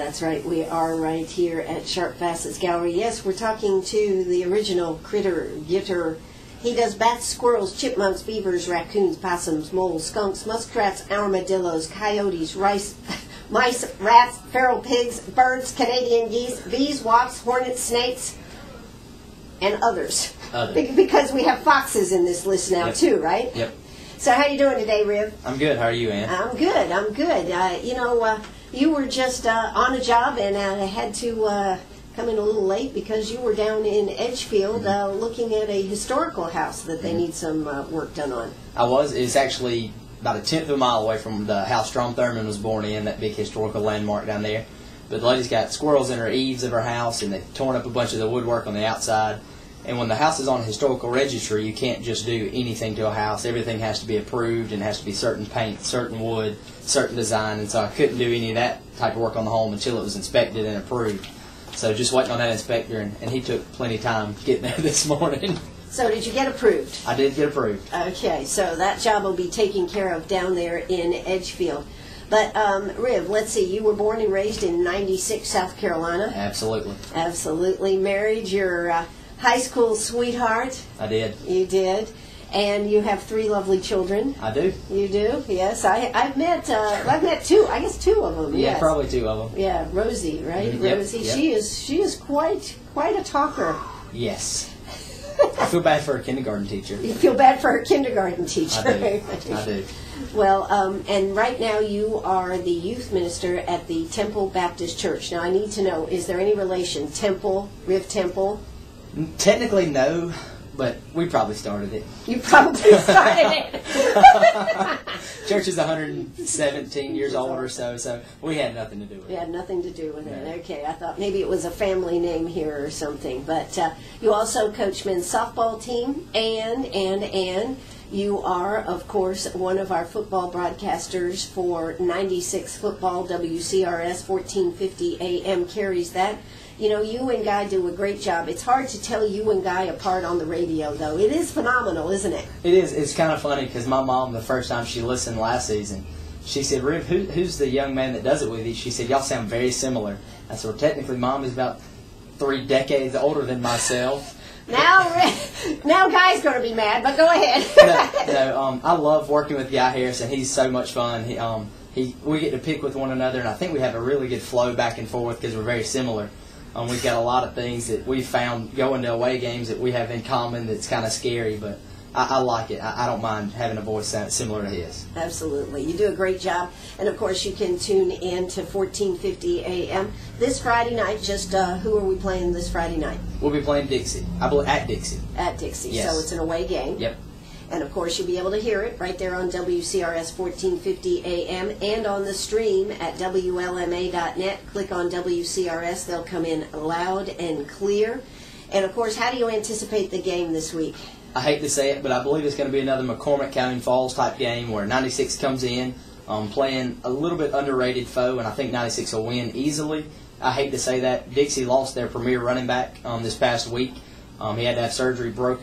That's right. We are right here at Sharp Facets Gallery. Yes, we're talking to the original Critter Gitter. He does bats, squirrels, chipmunks, beavers, raccoons, possums, moles, skunks, muskrats, armadillos, coyotes, mice, rats, feral pigs, birds, Canadian geese, bees, wasps, hornets, snakes, and others. Because we have foxes in this list now, too, right? Yep. So how you doing today, Riv? I'm good. How are you, Ann? I'm good. You were just on a job and had to come in a little late because you were down in Edgefield looking at a historical house that they need some work done on. I was. It's actually about a tenth of a mile away from the house Strom Thurmond was born in, that big historical landmark down there. But the lady's got squirrels in her eaves of her house, and they've torn up a bunch of the woodwork on the outside. And when the house is on a historical registry, you can't just do anything to a house. Everything has to be approved and has to be certain paint, certain wood, certain design. And so I couldn't do any of that type of work on the home until it was inspected and approved. So just waiting on that inspector, and he took plenty of time getting there this morning. So did you get approved? I did get approved. Okay, so that job will be taken care of down there in Edgefield. But, Riv, let's see, you were born and raised in 96, South Carolina. Absolutely. Absolutely. Married your high school sweetheart. I did. You did. And you have 3 lovely children. I do. You do? Yes. I've met 2. I guess 2 of them. Yeah, yes. probably 2 of them. Yeah, Rosie, right? Mm-hmm. Yep, Rosie. yep. She is quite a talker. Yes. I feel bad for a kindergarten teacher. You feel bad for her kindergarten teacher. I do. I do. Well, and right now you are the youth minister at the Temple Baptist Church. Now I need to know, is there any relation? Temple, Riv Temple? Technically, no, but we probably started it. You probably started it. Church is 117 years old or so we had nothing to do with it. You had nothing to do with it. No. Okay, I thought maybe it was a family name here or something. But you also coach men's softball team, and you are, of course, one of our football broadcasters for 96 Football. WCRS 1450 AM carries that. You know, you and Guy do a great job. It's hard to tell you and Guy apart on the radio, though. It is phenomenal, isn't it? It is. It's kind of funny because my mom, the first time she listened last season, she said, "Riv, who's the young man that does it with you?" She said, "Y'all sound very similar." I said, "Well, technically, Mom is about 3 decades older than myself." Now Guy's going to be mad, but go ahead. I love working with Guy Harrison. He's so much fun. We get to pick with one another, and I think we have a really good flow back and forth because we're very similar. We've got a lot of things that we've found going to away games that we have in common that's kind of scary, but I like it. I don't mind having a voice similar to his. Absolutely. You do a great job. And, of course, you can tune in to 1450 AM. This Friday night, who are we playing this Friday night? We'll be playing Dixie. I believe at Dixie. At Dixie. Yes. So it's an away game. Yep. And, of course, you'll be able to hear it right there on WCRS 1450 AM and on the stream at WLMA.net. Click on WCRS. They'll come in loud and clear. And, of course, how do you anticipate the game this week? I hate to say it, but I believe it's going to be another McCormick County Falls type game where 96 comes in playing a little bit underrated foe, and I think 96 will win easily. I hate to say that. Dixie lost their premier running back this past week. He had to have surgery, broke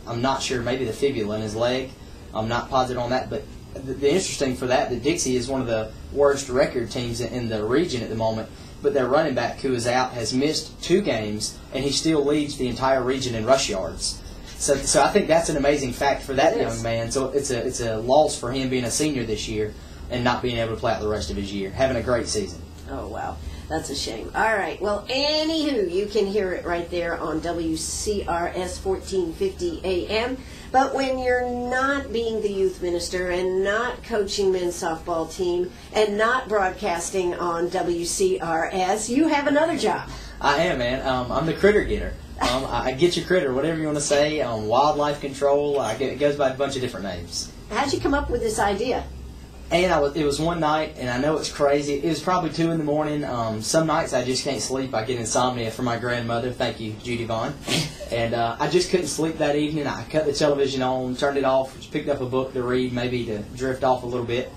I'm not sure, maybe the fibula in his leg. I'm not positive on that, but the interesting for that Dixie is one of the worst record teams in the region at the moment, but their running back who is out has missed 2 games, and he still leads the entire region in rush yards. So I think that's an amazing fact for that young man. So it's a loss for him being a senior this year and not being able to play out the rest of his year. Having a great season. Oh, wow. That's a shame. All right. Well, anywho, you can hear it right there on WCRS 1450 AM. But when you're not being the youth minister and not coaching men's softball team and not broadcasting on WCRS, you have another job. I am, man. I'm the Critter Gitter. I get your critter, whatever you want to say. Wildlife control. It goes by a bunch of different names. How'd you come up with this idea? And it was one night, and I know it's crazy. It was probably 2 in the morning. Some nights I just can't sleep. I get insomnia from my grandmother. Thank you, Judy Vaughn. And I just couldn't sleep that evening. I cut the television on, turned it off, just picked up a book to read, maybe to drift off a little bit.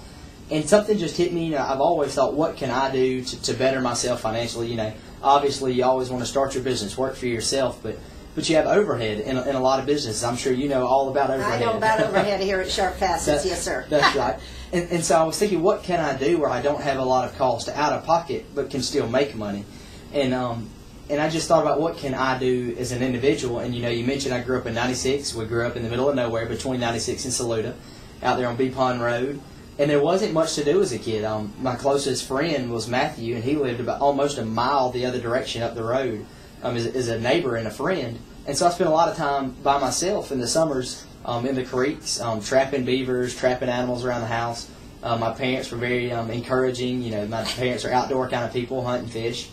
And something just hit me. I've always thought, what can I do to better myself financially? Obviously you always want to start your business, work for yourself, but but you have overhead in a lot of businesses. I'm sure you know all about overhead. I know about overhead here at Sharp Facets, yes, sir. That's right. And so I was thinking, what can I do where I don't have a lot of cost out of pocket, but can still make money? And I just thought about what can I do as an individual. And you mentioned I grew up in 96. We grew up in the middle of nowhere between 96 and Saluda, out there on Bee Pond Road. And there wasn't much to do as a kid. My closest friend was Matthew, and he lived about almost a mile the other direction up the road as a neighbor and a friend. And so I spent a lot of time by myself in the summers in the creeks, trapping beavers, trapping animals around the house. My parents were very encouraging. My parents are outdoor kind of people, hunt and fish.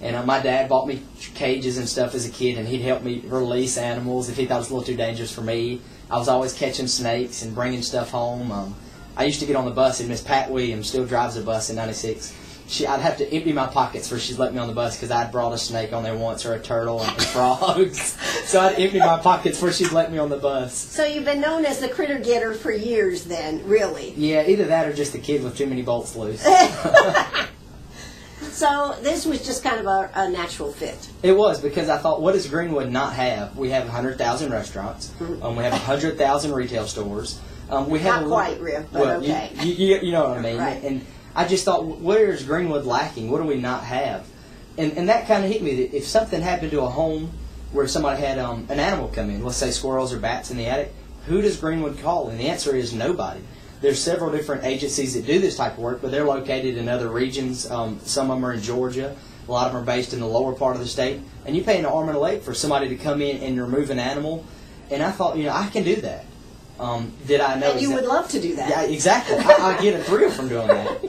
And my dad bought me cages and stuff as a kid, and he'd help me release animals if he thought it was a little too dangerous for me. I was always catching snakes and bringing stuff home. I used to get on the bus, and Miss Pat Williams still drives a bus in 96. I'd have to empty my pockets before she'd let me on the bus because I'd brought a snake on there once, or a turtle and frogs. So I'd empty my pockets before she'd let me on the bus. So you've been known as the Critter Gitter for years then, really? Yeah, either that or just the kid with too many bolts loose. So this was just kind of a natural fit. It was, because I thought, what does Greenwood not have? We have 100,000 restaurants. Mm-hmm. We have 100,000 retail stores. We have not quite, Riff, but well, okay. You know what I mean. Right. And I just thought, where is Greenwood lacking? What do we not have? And that kind of hit me, that if something happened to a home where somebody had an animal come in, let's say squirrels or bats in the attic, who does Greenwood call? And the answer is nobody. There's several different agencies that do this type of work, but they're located in other regions. Some of them are in Georgia. A lot of them are based in the lower part of the state. And you pay an arm and a leg for somebody to come in and remove an animal. And I thought, I can do that. Did I know? And you would love to do that. Yeah, exactly. I get a thrill from doing that.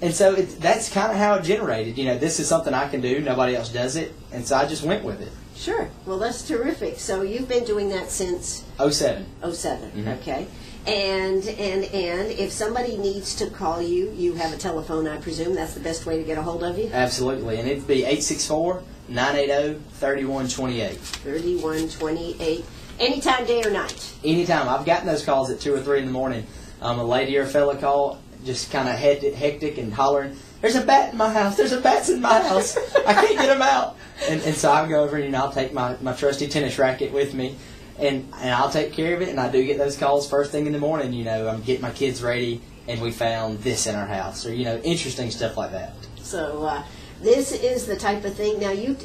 And so that's kind of how it generated. This is something I can do. Nobody else does it. And so I just went with it. Sure. Well, that's terrific. So you've been doing that since? 07. 07. Mm-hmm. Okay. And if somebody needs to call you, you have a telephone, I presume. That's the best way to get a hold of you? Absolutely. And it'd be 864-980-3128. 3128. Anytime, day or night? Anytime. I've gotten those calls at 2 or 3 in the morning. A lady or a fella call, just kind of hectic and hollering, "There's a bat in my house. There's a bats in my house. I can't get them out." And so I go over and I'll take my trusty tennis racket with me, and I'll take care of it. And I do get those calls first thing in the morning. I'm getting my kids ready, and we found this in our house, or interesting stuff like that. So this is the type of thing. Now you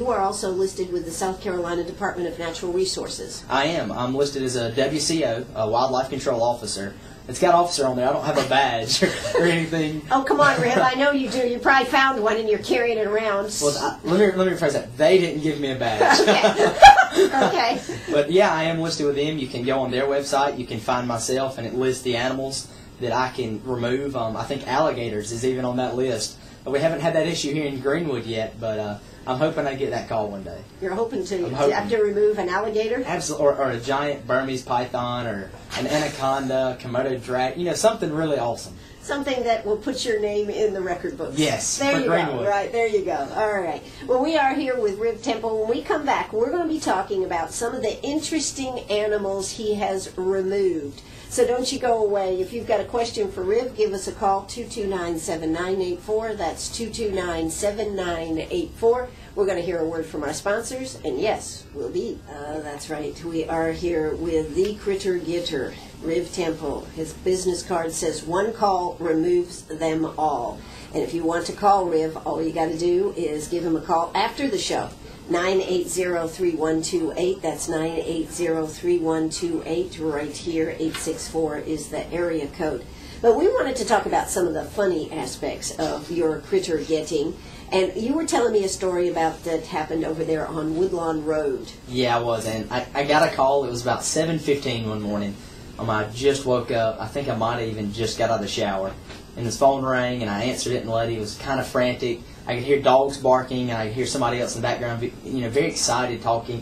are also listed with the South Carolina Department of Natural Resources. I am. I'm listed as a WCO, a Wildlife Control Officer. It's got officer on there. I don't have a badge or anything. Oh, come on, Rib. I know you do. You probably found one and you're carrying it around. Well, let me rephrase that. They didn't give me a badge. Okay. Okay. But yeah, I am listed with them. You can go on their website. You can find myself, and it lists the animals that I can remove. I think alligators is even on that list. We haven't had that issue here in Greenwood yet, but I'm hoping I get that call one day. You're hoping to. You have to remove an alligator? Absolutely. Or a giant Burmese python, or an anaconda, Komodo dragon, something really awesome. Something that will put your name in the record books. Yes, there you Greenwood. go. Right, there you go. All right. Well, we are here with Riv Temple. When we come back, we're going to be talking about some of the interesting animals he has removed. So don't you go away. If you've got a question for Riv, give us a call, 229-7984. That's 229-7984. We're going to hear a word from our sponsors. And yes, we'll be. That's right. We are here with the Critter Gitter, Riv Temple. His business card says, "One call removes them all." And if you want to call Riv, all you got to do is give him a call after the show. 980-3128. That's 980-3128. Right here, 864 is the area code. But we wanted to talk about some of the funny aspects of your critter getting. And you were telling me a story about that happened over there on Woodlawn Road. Yeah, I was. And I got a call. It was about 7:15 one morning. I just woke up. I think I might have even just got out of the shower. And his phone rang, and I answered it, and the lady was kind of frantic. I could hear dogs barking, and I could hear somebody else in the background, very excited talking.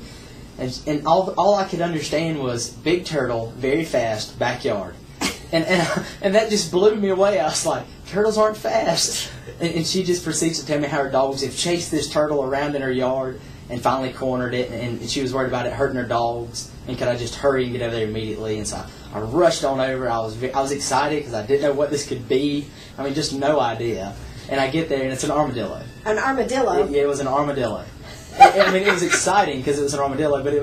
And all I could understand was big turtle, very fast, backyard. And that just blew me away. I was like, turtles aren't fast. And she just proceeds to tell me how her dogs have chased this turtle around in her yard and finally cornered it. And she was worried about it hurting her dogs. And could I just hurry and get over there immediately? And so I rushed on over. I was excited because I didn't know what this could be. Just no idea. And I get there, and it's an armadillo. An armadillo? Yeah, it was an armadillo. I mean, it was exciting because it was an armadillo, but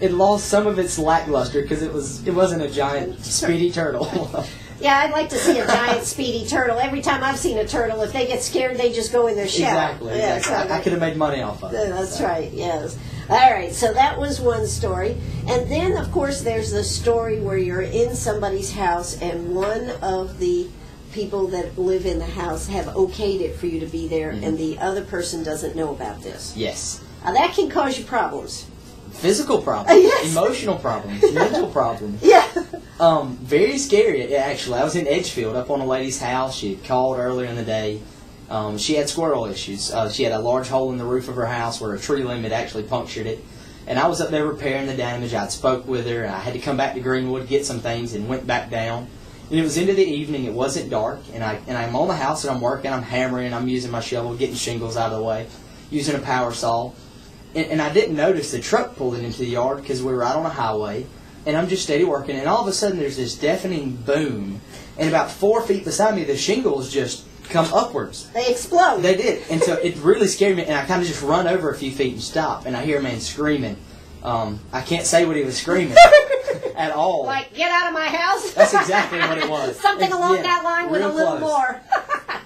it lost some of its lackluster because it wasn't a giant speedy turtle. Yeah, I'd like to see a giant speedy turtle. Every time I've seen a turtle, if they get scared, they just go in their shell. Exactly. Yeah, exactly. I could have made money off of it. That's right, yes. All right, so that was one story. And then, of course, there's the story where you're in somebody's house and one of the people that live in the house have okayed it for you to be there, and the other person doesn't know about this. Yes. Now, that can cause you problems. Physical problems, yes. Emotional problems, mental problems. Yeah. Very scary, actually. I was in Edgefield, up on a lady's house. She had called earlier in the day. She had squirrel issues. She had a large hole in the roof of her house where a tree limb had actually punctured it. And I was up there repairing the damage. I'd spoke with her, and I had to come back to Greenwood, get some things, and went back down. And it was into the evening. It wasn't dark, and I'm on the house, and I'm working. I'm hammering. I'm using my shovel, getting shingles out of the way, using a power saw. And I didn't notice the truck pulling into the yard because we were out on a highway. And I'm just steady working. And all of a sudden, there's this deafening boom. And about 4 feet beside me, the shingles just come upwards. They explode. They did. And so it really scared me. And I kind of just run over a few feet and stop. And I hear a man screaming. I can't say what he was screaming at all. Like, get out of my house? That's exactly what it was. Something along that line with a little close. more.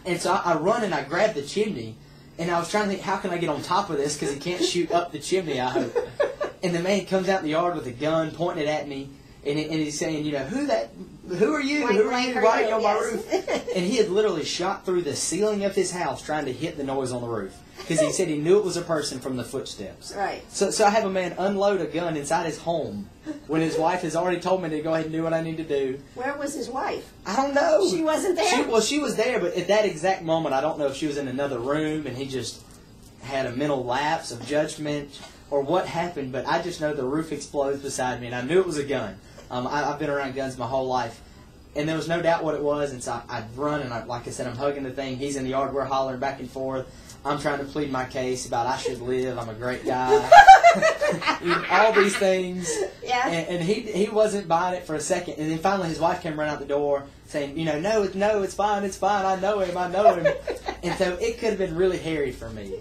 And so I run and I grab the chimney. And I was trying to think, how can I get on top of this? Because he can't shoot up the chimney, I hope. And the man comes out in the yard with a gun, pointing it at me. And he's saying, who are you? Who are you? Why are you on my roof? And he had literally shot through the ceiling of his house trying to hit the noise on the roof. Because he said he knew it was a person from the footsteps. Right. So I have a man unload a gun inside his home when his wife has already told me to go ahead and do what I need to do. Where was his wife? I don't know. She wasn't there? She was there, but at that exact moment, I don't know if she was in another room and he just had a mental lapse of judgment or what happened, but I just know the roof explodes beside me, and I knew it was a gun. I've been around guns my whole life, and there was no doubt what it was, and so I'd run, and like I said, I'm hugging the thing. He's in the yard. We're hollering back and forth. I'm trying to plead my case about I should live. I'm a great guy. All these things. Yeah. And he wasn't buying it for a second. And then finally his wife came running out the door saying, no, it's fine. I know him. And so it could have been really hairy for me.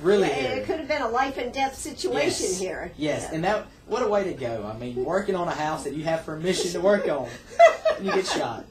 Really hairy. It could have been a life and death situation here. Yes. Yeah. And what a way to go. I mean, working on a house that you have permission to work on. And you get shot.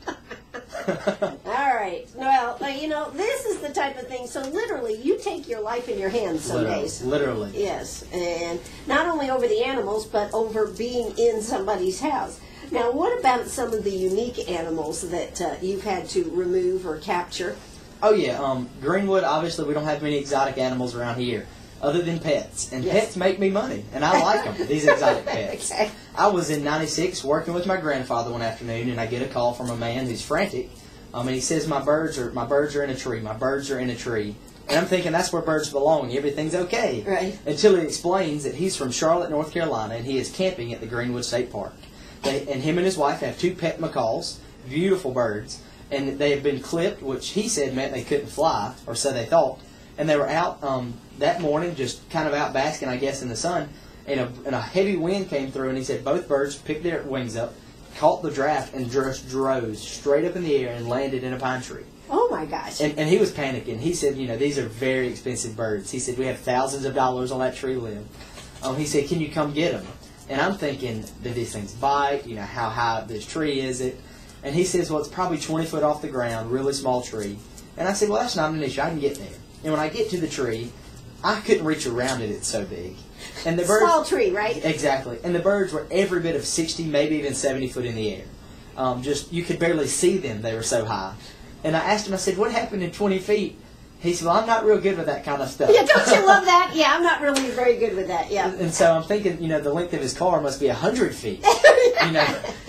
All right. Well, this is the type of thing. So literally, you take your life in your hands some days. Literally. Yes. And not only over the animals, but over being in somebody's house. Now, what about some of the unique animals that you've had to remove or capture? Oh, yeah. Greenwood, obviously, we don't have many exotic animals around here. Other than pets. And pets make me money. And I like them, these exotic pets. Okay. I was in 96 working with my grandfather one afternoon, and I get a call from a man who's frantic. And he says, my birds are in a tree. My birds are in a tree. And I'm thinking, that's where birds belong. Everything's okay. Right. Until he explains that he's from Charlotte, North Carolina, and he is camping at the Greenwood State Park. And him and his wife have 2 pet macaws, beautiful birds. And they have been clipped, which he said meant they couldn't fly, or so they thought. And they were out that morning, just kind of out basking, I guess, in the sun. And a heavy wind came through, and he said both birds picked their wings up, caught the draft, and just drove straight up in the air and landed in a pine tree. Oh, my gosh. And he was panicking. He said, these are very expensive birds. He said, we have thousands of dollars on that tree limb. He said, can you come get them? And I'm thinking, did these things bite? How high up this tree is it? And he says, well, it's probably 20 foot off the ground, really small tree. And I said, well, that's not an issue. I can get there. And when I get to the tree, I couldn't reach around it. It's so big. And the birds, small tree, right? Exactly. And the birds were every bit of 60, maybe even 70 foot in the air. You could barely see them. They were so high. And I asked him, I said, what happened in 20 feet? He said, well, I'm not real good with that kind of stuff. Yeah, don't you love that? Yeah, I'm not really very good with that, yeah. And so I'm thinking, the length of his car must be 100 feet.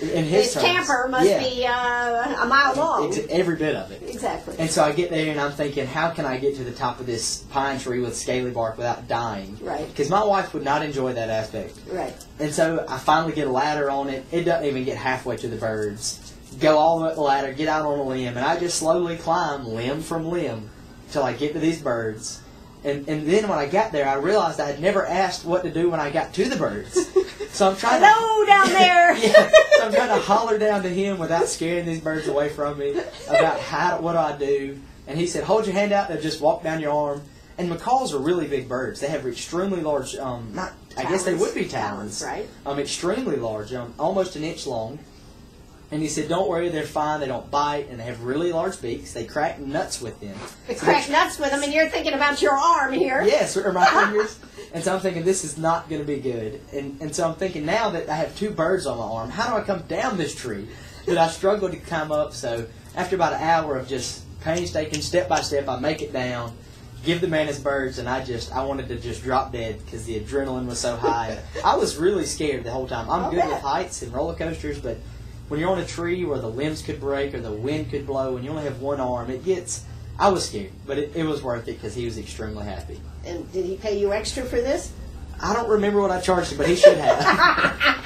In his terms. Camper must be a mile long. Every bit of it. Exactly. And so I get there and I'm thinking, how can I get to the top of this pine tree with scaly bark without dying? Right. Because my wife would not enjoy that aspect. Right. And so I finally get a ladder on it. It doesn't even get halfway to the birds. Go all the way up the ladder, get out on a limb, and I just slowly climb limb from limb till I get to these birds. And then when I got there, I realized I had never asked what to do when I got to the birds. So I'm trying Hello down there! So I'm trying to holler down to him without scaring these birds away from me about what do I do. And he said, hold your hand out and just walk down your arm. And macaws are really big birds. They have extremely large, I guess they would be talons. Right. Extremely large, almost an inch long. And he said, don't worry, they're fine. They don't bite, and they have really large beaks. They crack nuts with them. They crack nuts with them, and you're thinking about your arm here. Yes, or my fingers. And so I'm thinking, this is not going to be good. And so I'm thinking, now that I have 2 birds on my arm, how do I come down this tree? But I struggled to climb up, so after about an hour of just painstaking, step by step, I make it down, give the man his birds, and I wanted to just drop dead because the adrenaline was so high. I was really scared the whole time. I'm good with heights and roller coasters, but when you're on a tree where the limbs could break or the wind could blow and you only have one arm, I was scared, but it was worth it because he was extremely happy. And did he pay you extra for this? I don't remember what I charged him, but he should have.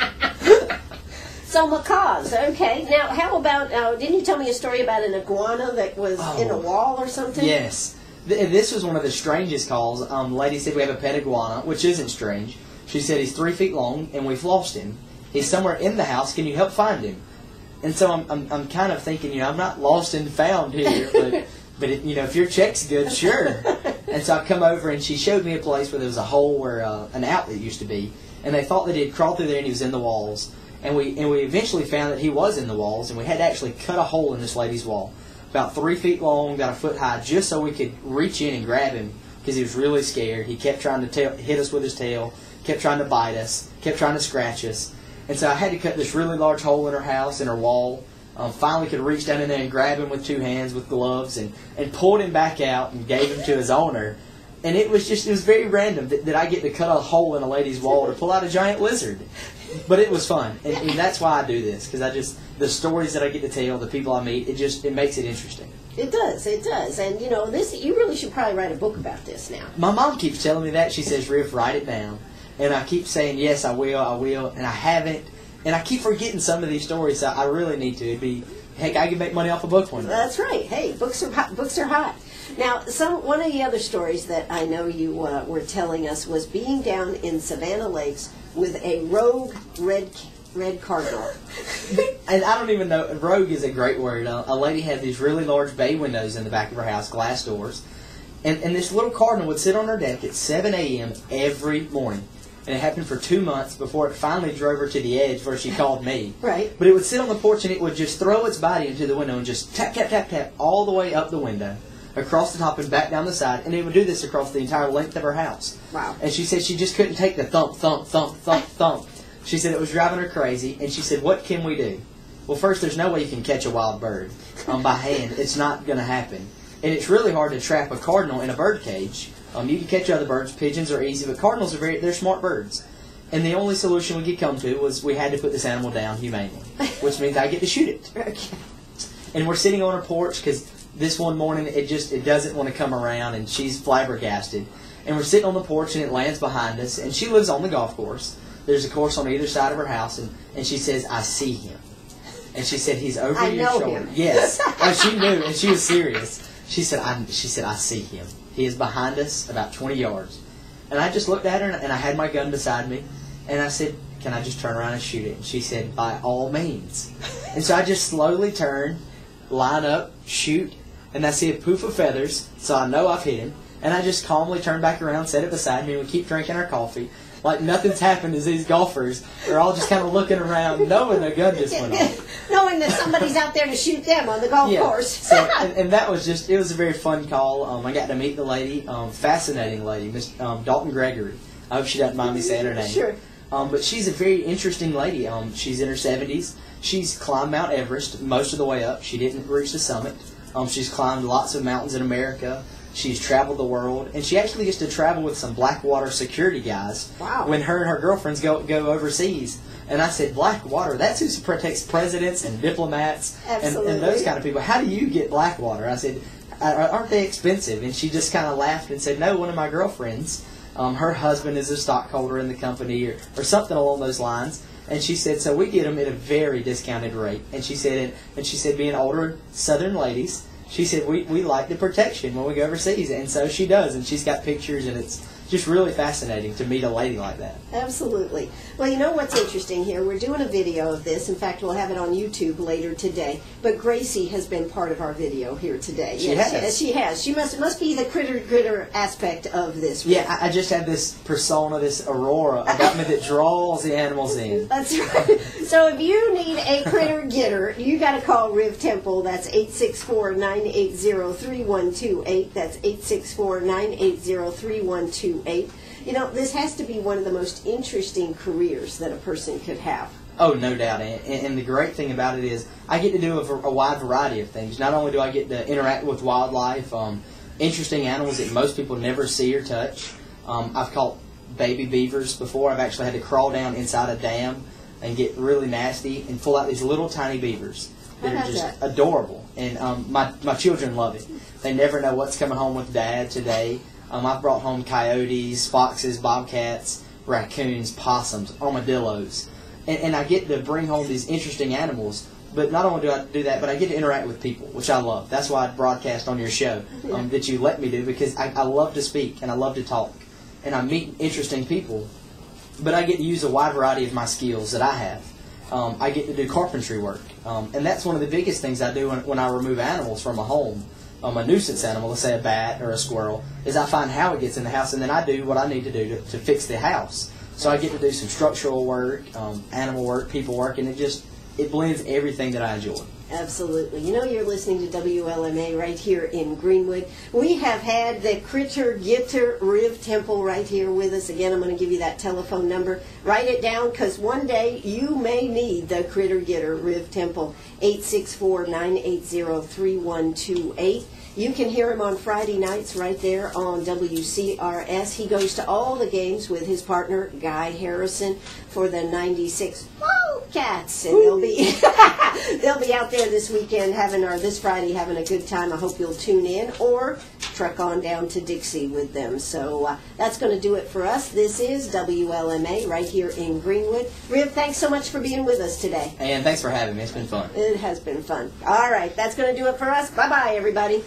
So macaws, okay. Now, how about, didn't you tell me a story about an iguana that was in a wall or something? Yes. This was one of the strangest calls. The lady said we have a pet iguana, which isn't strange. She said he's 3 feet long and we've lost him. He's somewhere in the house. Can you help find him? And so I'm kind of thinking, I'm not lost and found here, but if your check's good, sure. And so I come over and she showed me a place where there was a hole where an outlet used to be, and they thought that he had crawled through there and he was in the walls. And we eventually found that he was in the walls, and we had to actually cut a hole in this lady's wall, about 3 feet long, about a foot high, just so we could reach in and grab him because he was really scared. He kept trying to hit us with his tail, kept trying to bite us, kept trying to scratch us. And so I had to cut this really large hole in her house, in her wall. Finally could reach down in there and grab him with 2 hands with gloves and pulled him back out and gave him to his owner. And it was very random that I get to cut a hole in a lady's wall to pull out a giant lizard. But it was fun. And that's why I do this, because the stories that I get to tell, the people I meet, it makes it interesting. It does. And you really should probably write a book about this now. My mom keeps telling me that. She says, Riff, write it down. And I keep saying, yes, I will, and I haven't. And I keep forgetting some of these stories, so I really need to. Heck, I can make money off a book one day. That's right. Hey, books are hot. Now, one of the other stories that I know you were telling us was being down in Savannah Lakes with a rogue red cardinal. And I don't even know, rogue is a great word. A lady had these really large bay windows in the back of her house, glass doors. And this little cardinal would sit on her deck at 7 a.m. every morning. And it happened for 2 months before it finally drove her to the edge where she called me. Right. But it would sit on the porch and it would just throw its body into the window and just tap, tap, tap, tap all the way up the window, across the top and back down the side. And it would do this across the entire length of her house. Wow. And she said she just couldn't take the thump, thump, thump, thump, thump. She said it was driving her crazy. And she said, what can we do? Well, first, there's no way you can catch a wild bird by hand. It's not going to happen. And it's really hard to trap a cardinal in a bird cage. You can catch other birds. Pigeons are easy, but cardinals they're smart birds. And the only solution we could come to was we had to put this animal down humanely, which means I get to shoot it. Okay. And we're sitting on her porch because this one morning it doesn't want to come around, and she's flabbergasted. And we're sitting on the porch and it lands behind us, and she lives on the golf course. There's a course on either side of her house, and she says, I see him. And she said, he's over your shoulder. Him. Yes. Oh, she knew, and she was serious. She said, I see him. He is behind us about 20 yards. And I just looked at her, and I had my gun beside me. And I said, can I just turn around and shoot it? And she said, by all means. And so I just slowly turn, line up, shoot, and I see a poof of feathers, so I know I've hit him. And I just calmly turn back around, set it beside me, and we keep drinking our coffee. Like nothing's happened as these golfers are all just kind of looking around, knowing their gun just went off. Knowing that somebody's out there to shoot them on the golf course. So, and that was it was a very fun call. I got to meet the lady, fascinating lady, Miss Dalton Gregory. I hope she doesn't mind me saying her name. Sure. But she's a very interesting lady. She's in her 70s. She's climbed Mount Everest most of the way up. She didn't reach the summit. She's climbed lots of mountains in America. She's traveled the world. And she actually gets to travel with some Blackwater security guys. Wow. When her and her girlfriends go overseas. And I said, Blackwater, that's who protects presidents and diplomats and those kind of people. How do you get Blackwater? I said, aren't they expensive? And she just kind of laughed and said, no, one of my girlfriends, her husband is a stockholder in the company or something along those lines. And she said, so we get them at a very discounted rate. And she said, being older Southern ladies, she said, we like the protection when we go overseas. And so she does. And she's got pictures, and it's just really fascinating to meet a lady like that. Absolutely. Well, you know what's interesting here? We're doing a video of this. In fact, we'll have it on YouTube later today. But Gracie has been part of our video here today. She has. She has. She must be the Critter Gitter aspect of this. Yeah, I just have this persona, this aurora about me that draws the animals in. That's right. So if you need a Critter Gitter, you got to call Riv Temple. That's 864-980-3128. That's 864-980-3128. You know, this has to be one of the most interesting careers that a person could have. Oh, no doubt. And the great thing about it is I get to do a wide variety of things. Not only do I get to interact with wildlife, interesting animals that most people never see or touch. I've caught baby beavers before. I've actually had to crawl down inside a dam and get really nasty and pull out these little tiny beavers. They're just adorable. And my children love it. They never know what's coming home with Dad today. I've brought home coyotes, foxes, bobcats, raccoons, possums, armadillos. And I get to bring home these interesting animals. But not only do I do that, but I get to interact with people, which I love. That's why I broadcast on your show that you let me do, because I love to speak and I love to talk. And I meet interesting people. But I get to use a wide variety of my skills that I have. I get to do carpentry work. And that's one of the biggest things I do when I remove animals from a home. A nuisance animal, let's say a bat or a squirrel, is I find how it gets in the house, and then I do what I need to do to fix the house. So I get to do some structural work, animal work, people work, and it blends everything that I enjoy. Absolutely. You know, you're listening to WLMA right here in Greenwood. We have had the Critter Gitter Riv Temple right here with us. Again, I'm going to give you that telephone number. Write it down, because one day you may need the Critter Gitter Riv Temple. 864-980-3128. You can hear him on Friday nights right there on WCRS. He goes to all the games with his partner, Guy Harrison, for the 96 Cats, and they'll be out there this weekend this Friday having a good time. I hope you'll tune in or truck on down to Dixie with them. So that's going to do it for us. This is WLMA right here in Greenwood. Riv, thanks so much for being with us today. And thanks for having me. It's been fun. It has been fun. All right, that's going to do it for us. Bye-bye, everybody.